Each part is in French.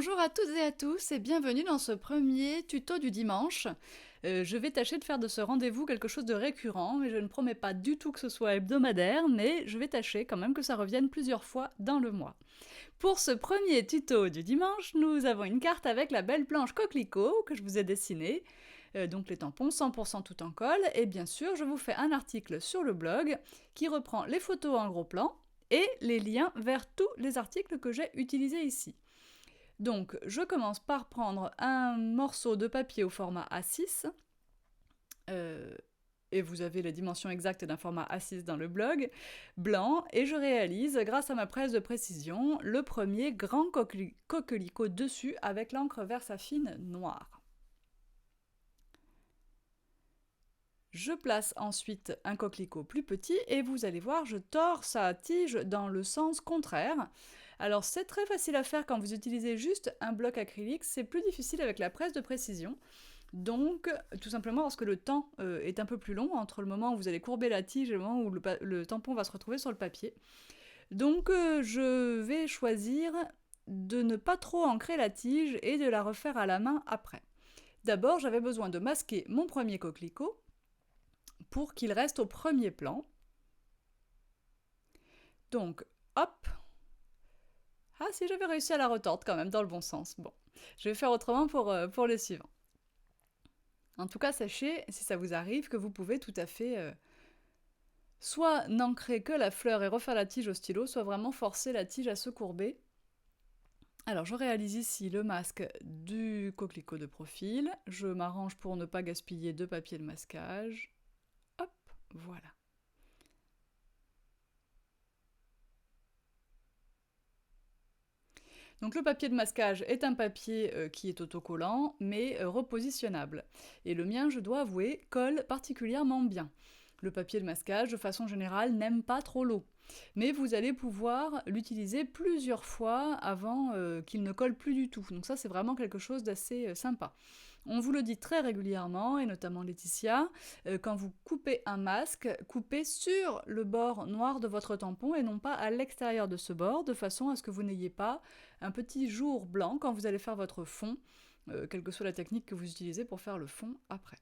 Bonjour à toutes et à tous et bienvenue dans ce premier tuto du dimanche. Je vais tâcher de faire de ce rendez-vous quelque chose de récurrent, mais je ne promets pas du tout que ce soit hebdomadaire, mais je vais tâcher quand même que ça revienne plusieurs fois dans le mois. Pour ce premier tuto du dimanche, nous avons une carte avec la belle planche coquelicot que je vous ai dessinée, donc les tampons 100% tout en colle, et bien sûr je vous fais un article sur le blog qui reprend les photos en gros plan et les liens vers tous les articles que j'ai utilisés ici. Donc, je commence par prendre un morceau de papier au format A6, et vous avez les dimensions exactes d'un format A6 dans le blog, blanc, et je réalise, grâce à ma presse de précision, le premier grand coquelicot dessus avec l'encre Versafine noire. Je place ensuite un coquelicot plus petit et vous allez voir, je tords sa tige dans le sens contraire. Alors c'est très facile à faire quand vous utilisez juste un bloc acrylique, c'est plus difficile avec la presse de précision. Donc, tout simplement parce que le temps est un peu plus long entre le moment où vous allez courber la tige et le moment où le tampon va se retrouver sur le papier. Donc, je vais choisir de ne pas trop ancrer la tige et de la refaire à la main après. D'abord, j'avais besoin de masquer mon premier coquelicot pour qu'il reste au premier plan. Donc, hop. Ah, si j'avais réussi à la retordre quand même dans le bon sens. Bon, je vais faire autrement pour le suivant. En tout cas, sachez, si ça vous arrive, que vous pouvez tout à fait soit n'ancrer que la fleur et refaire la tige au stylo, soit vraiment forcer la tige à se courber. Alors, je réalise ici le masque du coquelicot de profil. Je m'arrange pour ne pas gaspiller de papier de masquage. Hop, voilà. Donc le papier de masquage est un papier qui est autocollant, mais repositionnable. Et le mien, je dois avouer, colle particulièrement bien. Le papier de masquage, de façon générale, n'aime pas trop l'eau. Mais vous allez pouvoir l'utiliser plusieurs fois avant qu'il ne colle plus du tout. Donc ça, c'est vraiment quelque chose d'assez sympa. On vous le dit très régulièrement, et notamment Laetitia, quand vous coupez un masque, coupez sur le bord noir de votre tampon et non pas à l'extérieur de ce bord, de façon à ce que vous n'ayez pas un petit jour blanc quand vous allez faire votre fond, quelle que soit la technique que vous utilisez pour faire le fond après.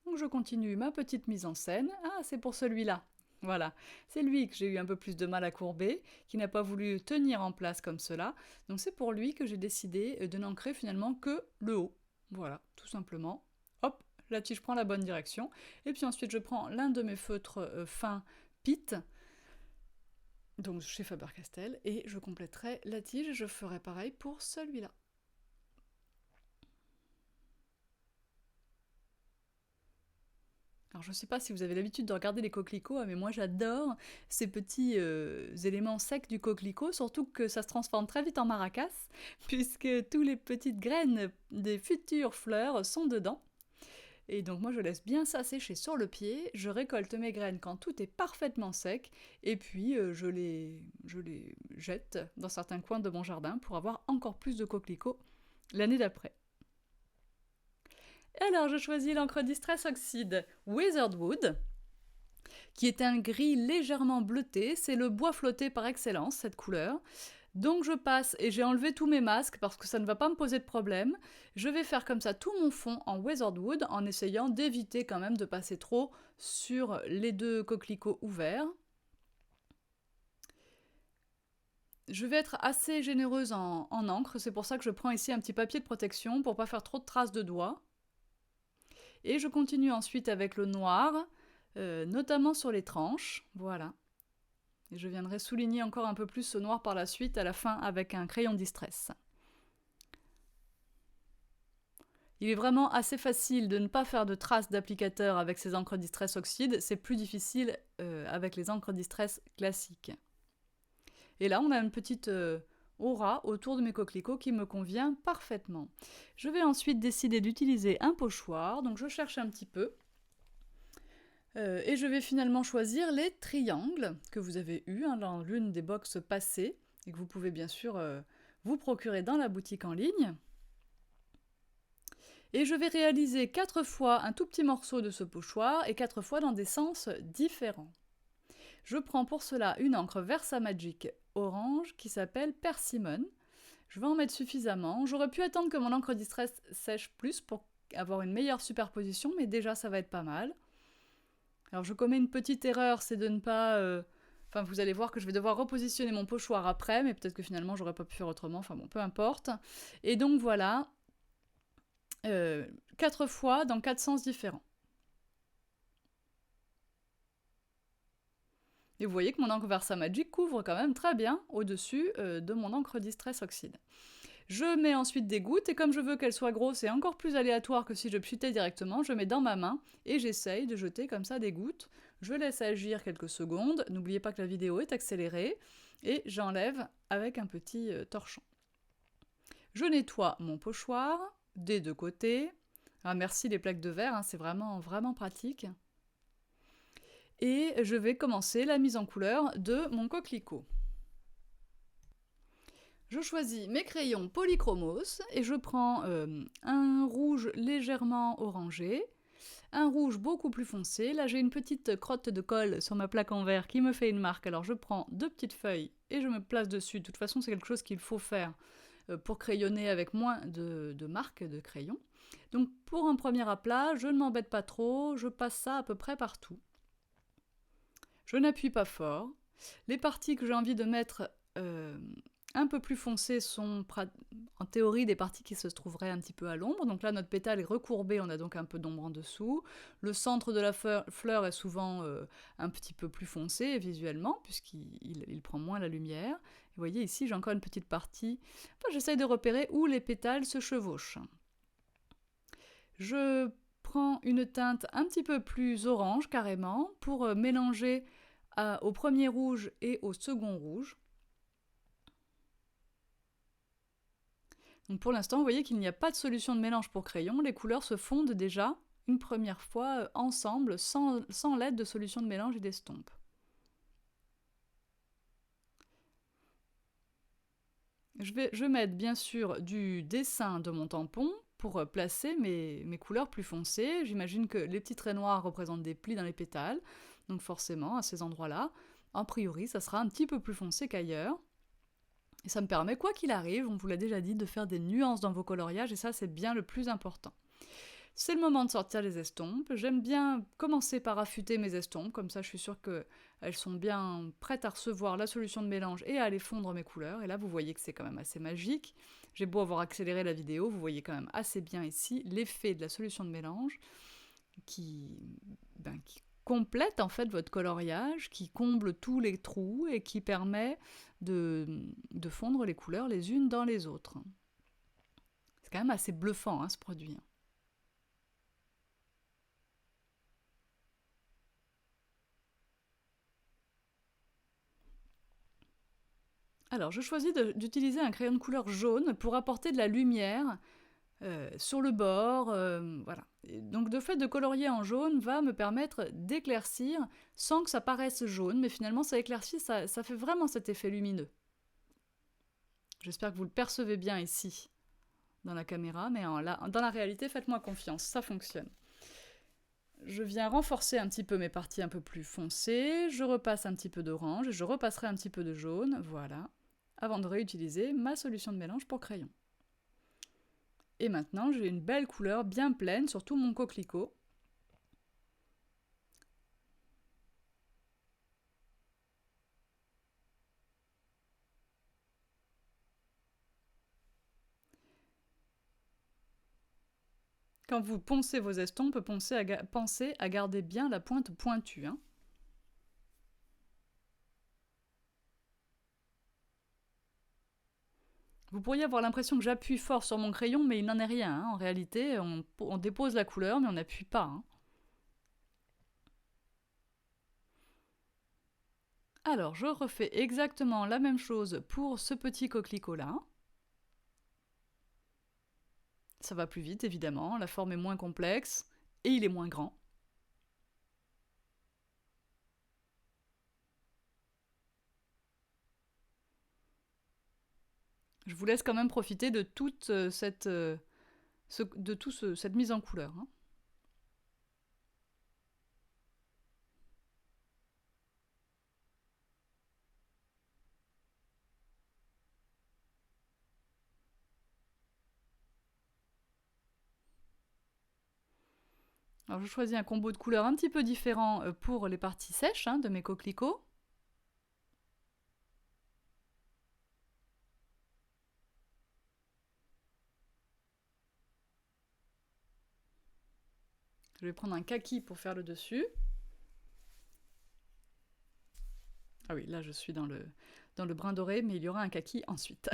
Donc je continue ma petite mise en scène. Ah, c'est pour celui-là. Voilà, c'est lui que j'ai eu un peu plus de mal à courber, qui n'a pas voulu tenir en place comme cela. Donc c'est pour lui que j'ai décidé de n'ancrer finalement que le haut. Voilà, tout simplement. Hop, la tige prend la bonne direction. Et puis ensuite je prends l'un de mes feutres fins Pitt, donc chez Faber-Castell, et je compléterai la tige et je ferai pareil pour celui-là. Alors je ne sais pas si vous avez l'habitude de regarder les coquelicots, mais moi j'adore ces petits éléments secs du coquelicot, surtout que ça se transforme très vite en maracas, puisque toutes les petites graines des futures fleurs sont dedans. Et donc moi je laisse bien ça sécher sur le pied, je récolte mes graines quand tout est parfaitement sec, et puis je les jette dans certains coins de mon jardin pour avoir encore plus de coquelicots l'année d'après. Alors, je choisis l'encre Distress Oxide Withered Wood, qui est un gris légèrement bleuté. C'est le bois flotté par excellence, cette couleur. Donc je passe, et j'ai enlevé tous mes masques parce que ça ne va pas me poser de problème. Je vais faire comme ça tout mon fond en Withered Wood, en essayant d'éviter quand même de passer trop sur les deux coquelicots ouverts. Je vais être assez généreuse en encre, c'est pour ça que je prends ici un petit papier de protection pour pas faire trop de traces de doigts. Et je continue ensuite avec le noir, notamment sur les tranches, voilà. Et je viendrai souligner encore un peu plus ce noir par la suite, à la fin, avec un crayon Distress. Il est vraiment assez facile de ne pas faire de traces d'applicateur avec ces encres Distress Oxide, c'est plus difficile avec les encres Distress classiques. Et là, on a une petite aura autour de mes coquelicots qui me convient parfaitement. Je vais ensuite décider d'utiliser un pochoir, donc je cherche un petit peu. Et je vais finalement choisir les triangles que vous avez eus dans l'une des boxes passées, et que vous pouvez bien sûr vous procurer dans la boutique en ligne. Et je vais réaliser 4 fois un tout petit morceau de ce pochoir et 4 fois dans des sens différents. Je prends pour cela une encre Versamagic orange qui s'appelle Persimmon. Je vais en mettre suffisamment. J'aurais pu attendre que mon encre Distress sèche plus pour avoir une meilleure superposition, mais déjà ça va être pas mal. Alors je commets une petite erreur, c'est de ne pas... Enfin, vous allez voir que je vais devoir repositionner mon pochoir après, mais peut-être que finalement j'aurais pas pu faire autrement, enfin bon, peu importe. Et donc voilà, 4 fois dans 4 sens différents. Et vous voyez que mon encre Versamagic couvre quand même très bien au-dessus de mon encre Distress Oxide. Je mets ensuite des gouttes, et comme je veux qu'elles soient grosses et encore plus aléatoires que si je pchutais directement, je mets dans ma main et j'essaye de jeter comme ça des gouttes. Je laisse agir quelques secondes, n'oubliez pas que la vidéo est accélérée, et j'enlève avec un petit torchon. Je nettoie mon pochoir des deux côtés. Ah, merci les plaques de verre, hein, c'est vraiment, vraiment pratique. Et je vais commencer la mise en couleur de mon coquelicot. Je choisis mes crayons polychromos et je prends un rouge légèrement orangé, un rouge beaucoup plus foncé. Là, j'ai une petite crotte de colle sur ma plaque en verre qui me fait une marque. Alors, je prends 2 petites feuilles et je me place dessus. De toute façon, c'est quelque chose qu'il faut faire pour crayonner avec moins de marques de crayon. Donc, pour un premier aplat, je ne m'embête pas trop. Je passe ça à peu près partout. Je n'appuie pas fort. Les parties que j'ai envie de mettre un peu plus foncées sont en théorie des parties qui se trouveraient un petit peu à l'ombre. Donc là, notre pétale est recourbé, on a donc un peu d'ombre en dessous. Le centre de la fleur est souvent un petit peu plus foncé visuellement, puisqu'il prend moins la lumière. Et vous voyez ici, j'ai encore une petite partie. Enfin, j'essaye de repérer où les pétales se chevauchent. Je prends une teinte un petit peu plus orange, carrément, pour mélanger au premier rouge et au second rouge. Donc pour l'instant, vous voyez qu'il n'y a pas de solution de mélange pour crayon. Les couleurs se fondent déjà une première fois ensemble, sans l'aide de solution de mélange et d'estompe. Je vais mettre bien sûr du dessin de mon tampon pour placer mes couleurs plus foncées. J'imagine que les petits traits noirs représentent des plis dans les pétales, donc forcément à ces endroits-là, a priori ça sera un petit peu plus foncé qu'ailleurs. Et ça me permet, quoi qu'il arrive, on vous l'a déjà dit, de faire des nuances dans vos coloriages, et ça c'est bien le plus important. C'est le moment de sortir les estompes. J'aime bien commencer par affûter mes estompes, comme ça je suis sûre qu'elles sont bien prêtes à recevoir la solution de mélange et à aller fondre mes couleurs. Et là vous voyez que c'est quand même assez magique. J'ai beau avoir accéléré la vidéo, vous voyez quand même assez bien ici l'effet de la solution de mélange qui complète en fait votre coloriage, qui comble tous les trous et qui permet de fondre les couleurs les unes dans les autres. C'est quand même assez bluffant, hein, ce produit. Alors, je choisis d'utiliser un crayon de couleur jaune pour apporter de la lumière sur le bord, voilà. Et donc, le fait de colorier en jaune va me permettre d'éclaircir sans que ça paraisse jaune, mais finalement, ça éclaircit, ça fait vraiment cet effet lumineux. J'espère que vous le percevez bien ici, dans la caméra, mais dans la réalité, faites-moi confiance, ça fonctionne. Je viens renforcer un petit peu mes parties un peu plus foncées, je repasse un petit peu d'orange, je repasserai un petit peu de jaune, voilà, avant de réutiliser ma solution de mélange pour crayon. Et maintenant, j'ai une belle couleur bien pleine sur tout mon coquelicot. Quand vous poncez vos estompes, pensez à garder bien la pointe pointue. Hein. Vous pourriez avoir l'impression que j'appuie fort sur mon crayon, mais il n'en est rien. Hein. En réalité, on dépose la couleur, mais on n'appuie pas. Hein. Alors, je refais exactement la même chose pour ce petit coquelicot-là. Ça va plus vite, évidemment, la forme est moins complexe, et il est moins grand. Je vous laisse quand même profiter de toute cette de cette mise en couleur. Hein. Alors je choisis un combo de couleurs un petit peu différent pour les parties sèches de mes coquelicots. Je vais prendre un kaki pour faire le dessus. Ah oui, là je suis dans le brun doré, mais il y aura un kaki ensuite.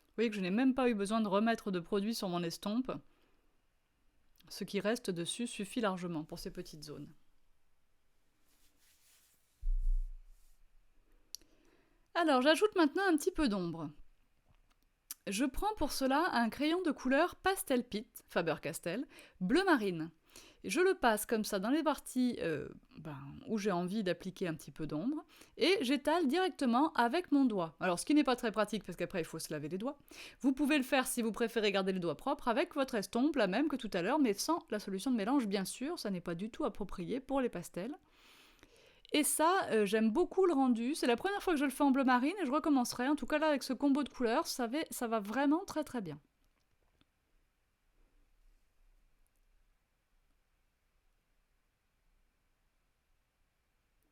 Vous voyez que je n'ai même pas eu besoin de remettre de produit sur mon estompe. Ce qui reste dessus suffit largement pour ces petites zones. Alors j'ajoute maintenant un petit peu d'ombre. Je prends pour cela un crayon de couleur Pastel Pit, Faber-Castell, bleu marine. Et je le passe comme ça dans les parties où j'ai envie d'appliquer un petit peu d'ombre, et j'étale directement avec mon doigt. Alors ce qui n'est pas très pratique parce qu'après il faut se laver les doigts. Vous pouvez le faire si vous préférez garder le doigt propre avec votre estompe, la même que tout à l'heure, mais sans la solution de mélange bien sûr, ça n'est pas du tout approprié pour les pastels. Et ça, j'aime beaucoup le rendu. C'est la première fois que je le fais en bleu marine et je recommencerai. En tout cas là, avec ce combo de couleurs, ça va vraiment très très bien.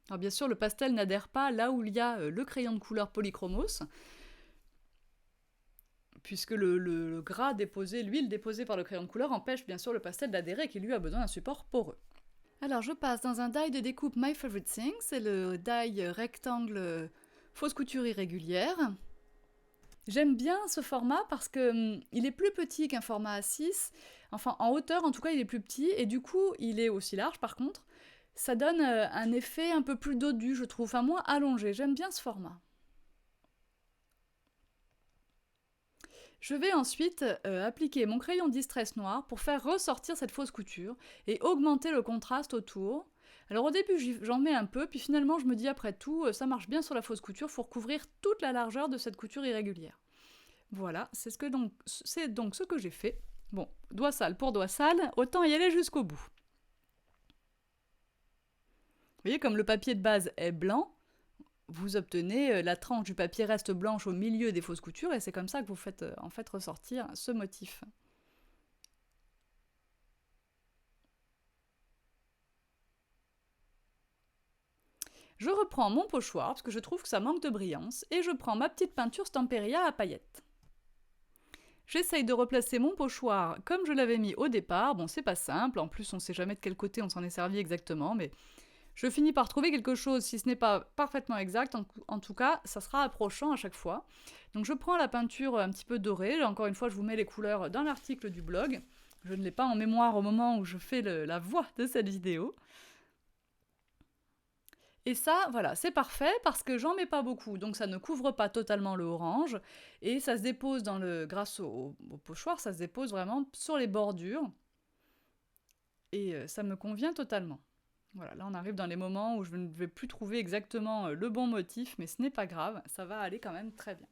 Alors bien sûr, le pastel n'adhère pas là où il y a le crayon de couleur polychromos, puisque le gras déposé, l'huile déposée par le crayon de couleur empêche bien sûr le pastel d'adhérer, qui lui a besoin d'un support poreux. Alors je passe dans un die de découpe My Favorite Thing, c'est le die rectangle fausse couture irrégulière. J'aime bien ce format parce que il est plus petit qu'un format A6, enfin en hauteur en tout cas il est plus petit, et du coup il est aussi large par contre. Ça donne un effet un peu plus dodu je trouve, enfin moins allongé, j'aime bien ce format. Je vais ensuite appliquer mon crayon Distress noir pour faire ressortir cette fausse couture et augmenter le contraste autour. Alors au début j'en mets un peu, puis finalement je me dis après tout, ça marche bien sur la fausse couture, il faut recouvrir toute la largeur de cette couture irrégulière. Voilà, c'est donc ce que j'ai fait. Bon, doigt sale pour doigt sale, autant y aller jusqu'au bout. Vous voyez, comme le papier de base est blanc, vous obtenez la tranche du papier reste blanche au milieu des fausses coutures, et c'est comme ça que vous faites en fait ressortir ce motif. Je reprends mon pochoir, parce que je trouve que ça manque de brillance, et je prends ma petite peinture Stamperia à paillettes. J'essaye de replacer mon pochoir comme je l'avais mis au départ. Bon, c'est pas simple, en plus on sait jamais de quel côté on s'en est servi exactement, mais je finis par trouver quelque chose, si ce n'est pas parfaitement exact, en tout cas, ça sera approchant à chaque fois. Donc je prends la peinture un petit peu dorée, encore une fois je vous mets les couleurs dans l'article du blog, je ne l'ai pas en mémoire au moment où je fais la voix de cette vidéo. Et ça, voilà, c'est parfait parce que j'en mets pas beaucoup, donc ça ne couvre pas totalement le orange, et ça se dépose grâce au pochoir, ça se dépose vraiment sur les bordures, et ça me convient totalement. Voilà, là on arrive dans les moments où je ne vais plus trouver exactement le bon motif, mais ce n'est pas grave, ça va aller quand même très bien.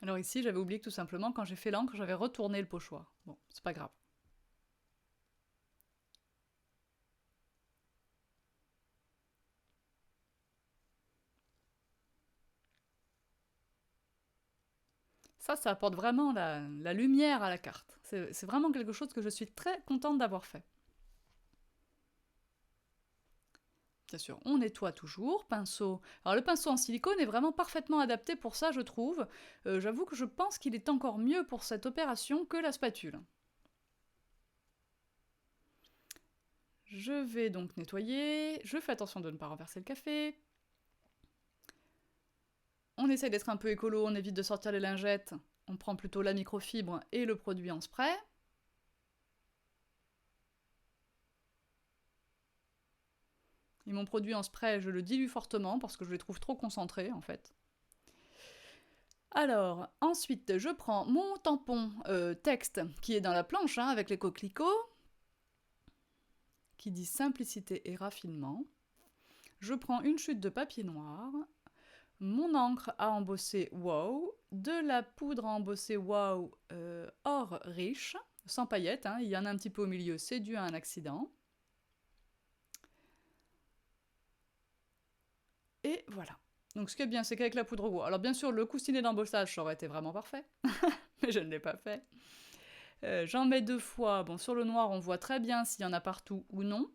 Alors ici, j'avais oublié que tout simplement, quand j'ai fait l'encre, j'avais retourné le pochoir. Bon, c'est pas grave. Ça apporte vraiment la lumière à la carte. C'est vraiment quelque chose que je suis très contente d'avoir fait. Bien sûr, on nettoie toujours, pinceau. Alors le pinceau en silicone est vraiment parfaitement adapté pour ça, je trouve. J'avoue que je pense qu'il est encore mieux pour cette opération que la spatule. Je vais donc nettoyer, je fais attention de ne pas renverser le café. On essaye d'être un peu écolo, on évite de sortir les lingettes. On prend plutôt la microfibre et le produit en spray. Et mon produit en spray, je le dilue fortement parce que je les trouve trop concentrés en fait. Alors, ensuite, je prends mon tampon texte qui est dans la planche avec les coquelicots, qui dit simplicité et raffinement. Je prends une chute de papier noir, mon encre à embosser Wow, de la poudre à embosser Wow or riche, sans paillettes, il y en a un petit peu au milieu, c'est dû à un accident. Et voilà. Donc ce qui est bien, c'est qu'avec la poudre Wow, alors bien sûr, le coussinet d'embossage, ça aurait été vraiment parfait, mais je ne l'ai pas fait. J'en mets 2 fois, bon sur le noir on voit très bien s'il y en a partout ou non.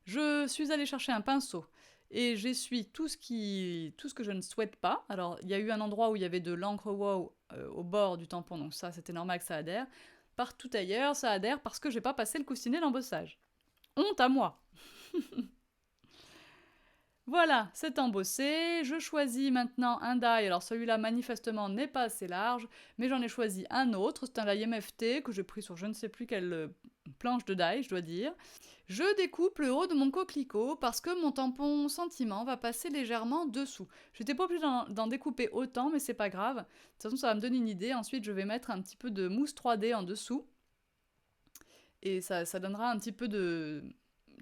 Je suis allée chercher un pinceau et j'essuie tout ce que je ne souhaite pas. Alors il y a eu un endroit où il y avait de l'encre Wow au bord du tampon, donc ça c'était normal que ça adhère. Partout ailleurs ça adhère parce que j'ai pas passé le coussinet d'embossage. Honte à moi. Voilà, c'est embossé. Je choisis maintenant un die. Alors celui-là, manifestement, n'est pas assez large, mais j'en ai choisi un autre. C'est un die MFT que j'ai pris sur je ne sais plus quelle planche de die, je dois dire. Je découpe le haut de mon coquelicot parce que mon tampon sentiment va passer légèrement dessous. J'étais pas obligée d'en découper autant, mais c'est pas grave. De toute façon, ça va me donner une idée. Ensuite, je vais mettre un petit peu de mousse 3D en dessous. Et ça donnera un petit peu de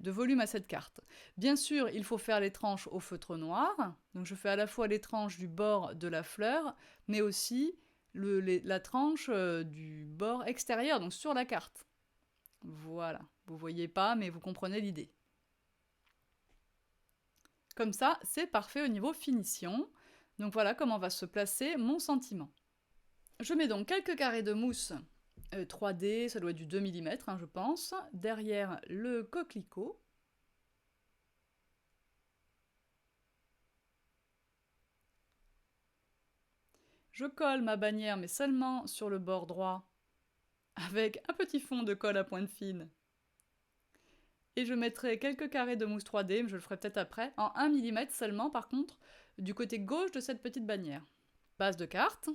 volume à cette carte. Bien sûr, il faut faire les tranches au feutre noir. Donc je fais à la fois les tranches du bord de la fleur, mais aussi la tranche du bord extérieur, donc sur la carte. Voilà, vous voyez pas, mais vous comprenez l'idée. Comme ça, c'est parfait au niveau finition. Donc voilà comment va se placer mon sentiment. Je mets donc quelques carrés de mousse 3D, ça doit être du 2 mm, je pense, derrière le coquelicot. Je colle ma bannière, mais seulement sur le bord droit, avec un petit fond de colle à pointe fine. Et je mettrai quelques carrés de mousse 3D, mais je le ferai peut-être après, en 1 mm seulement par contre, du côté gauche de cette petite bannière. Base de carte.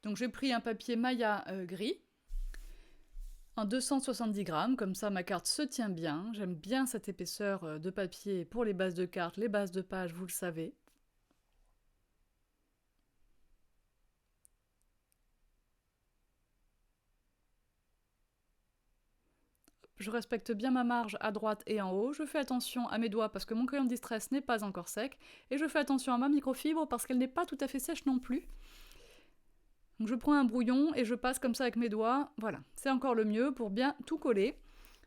Donc j'ai pris un papier Maya gris, en 270 grammes, comme ça ma carte se tient bien. J'aime bien cette épaisseur de papier pour les bases de cartes, les bases de page, vous le savez. Je respecte bien ma marge à droite et en haut, je fais attention à mes doigts parce que mon crayon de distress n'est pas encore sec, et je fais attention à ma microfibre parce qu'elle n'est pas tout à fait sèche non plus. Donc je prends un brouillon et je passe comme ça avec mes doigts, voilà, c'est encore le mieux pour bien tout coller.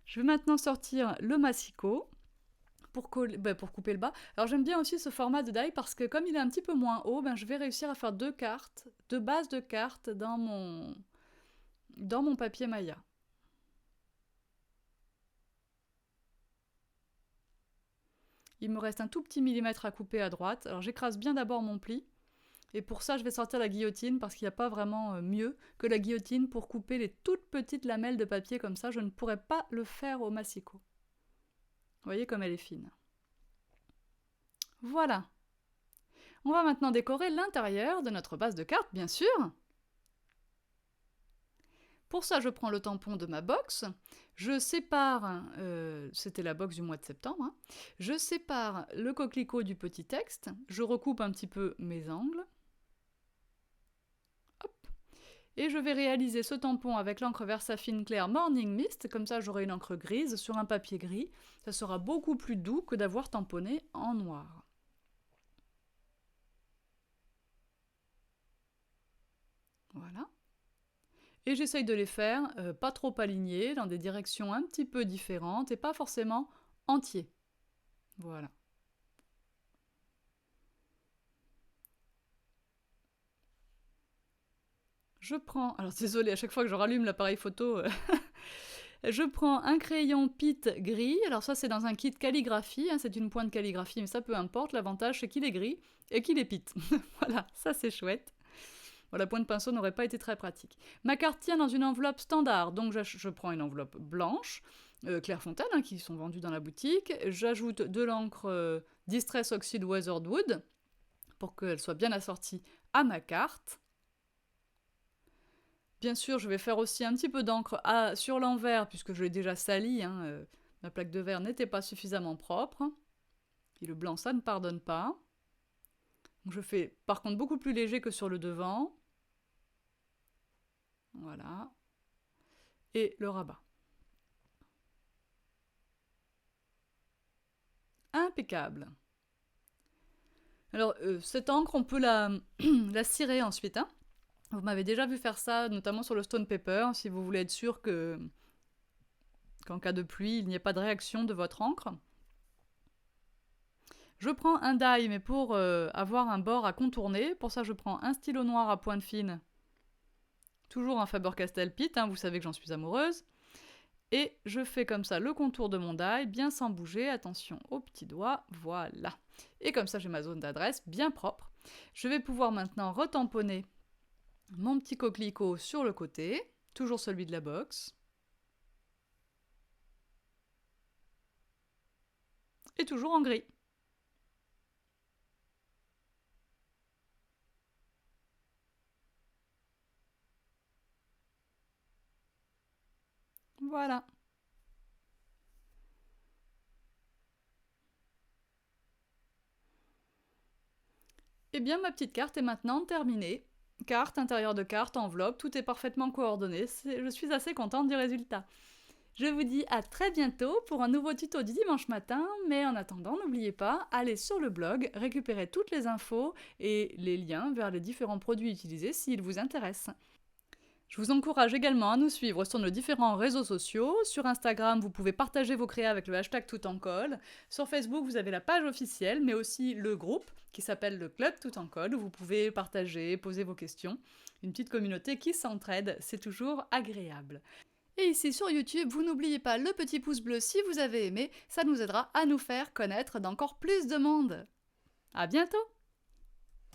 Je vais maintenant sortir le massicot pour couper le bas. Alors j'aime bien aussi ce format de die parce que comme il est un petit peu moins haut, je vais réussir à faire deux bases de cartes dans mon papier Maya. Il me reste un tout petit millimètre à couper à droite. Alors j'écrase bien d'abord mon pli. Et pour ça, je vais sortir la guillotine parce qu'il n'y a pas vraiment mieux que la guillotine pour couper les toutes petites lamelles de papier comme ça. Je ne pourrais pas le faire au massicot. Vous voyez comme elle est fine. Voilà. On va maintenant décorer l'intérieur de notre base de cartes, bien sûr. Pour ça, je prends le tampon de ma box, je sépare, c'était la box du mois de septembre, je sépare le coquelicot du petit texte, je recoupe un petit peu mes angles, hop, et je vais réaliser ce tampon avec l'encre Versafine Clair Morning Mist, comme ça j'aurai une encre grise sur un papier gris, ça sera beaucoup plus doux que d'avoir tamponné en noir. Voilà. Et j'essaye de les faire pas trop alignés, dans des directions un petit peu différentes, et pas forcément entiers. Voilà. Je prends... Alors désolé, à chaque fois que je rallume l'appareil photo... Je prends un crayon Pitt gris, alors ça c'est dans un kit calligraphie, hein, c'est une pointe calligraphie, mais ça peu importe, l'avantage c'est qu'il est gris et qu'il est Pitt. Voilà, ça c'est chouette. Bon, la pointe pinceau n'aurait pas été très pratique. Ma carte tient dans une enveloppe standard, donc je prends une enveloppe blanche, Clairefontaine, hein, qui sont vendues dans la boutique. J'ajoute de l'encre Distress Oxide Weathered Wood, pour qu'elle soit bien assortie à ma carte. Bien sûr, je vais faire aussi un petit peu d'encre sur l'envers, puisque je l'ai déjà sali, hein, ma plaque de verre n'était pas suffisamment propre. Et le blanc, ça ne pardonne pas. Donc je fais par contre beaucoup plus léger que sur le devant. Voilà. Et le rabat. Impeccable. Alors, cette encre, on peut la cirer ensuite, hein. Vous m'avez déjà vu faire ça, notamment sur le stone paper, si vous voulez être sûr qu'en cas de pluie, il n'y ait pas de réaction de votre encre. Je prends un die, mais pour avoir un bord à contourner, pour ça je prends un stylo noir à pointe fine, toujours un Faber-Castell Pitt, hein, vous savez que j'en suis amoureuse, et je fais comme ça le contour de mon die, bien sans bouger, attention aux petits doigts, voilà. Et comme ça j'ai ma zone d'adresse bien propre. Je vais pouvoir maintenant retamponner mon petit coquelicot sur le côté, toujours celui de la box. Et toujours en gris. Voilà. Eh bien, ma petite carte est maintenant terminée. Carte, intérieur de carte, enveloppe, tout est parfaitement coordonné. Je suis assez contente du résultat. Je vous dis à très bientôt pour un nouveau tuto du dimanche matin, mais en attendant, n'oubliez pas, allez sur le blog, récupérez toutes les infos et les liens vers les différents produits utilisés s'ils vous intéressent. Je vous encourage également à nous suivre sur nos différents réseaux sociaux. Sur Instagram, vous pouvez partager vos créas avec le hashtag toutencolle. Sur Facebook, vous avez la page officielle, mais aussi le groupe qui s'appelle le Club Tout en Colle, où vous pouvez partager, poser vos questions. Une petite communauté qui s'entraide, c'est toujours agréable. Et ici sur YouTube, vous n'oubliez pas le petit pouce bleu si vous avez aimé, ça nous aidera à nous faire connaître d'encore plus de monde. À bientôt!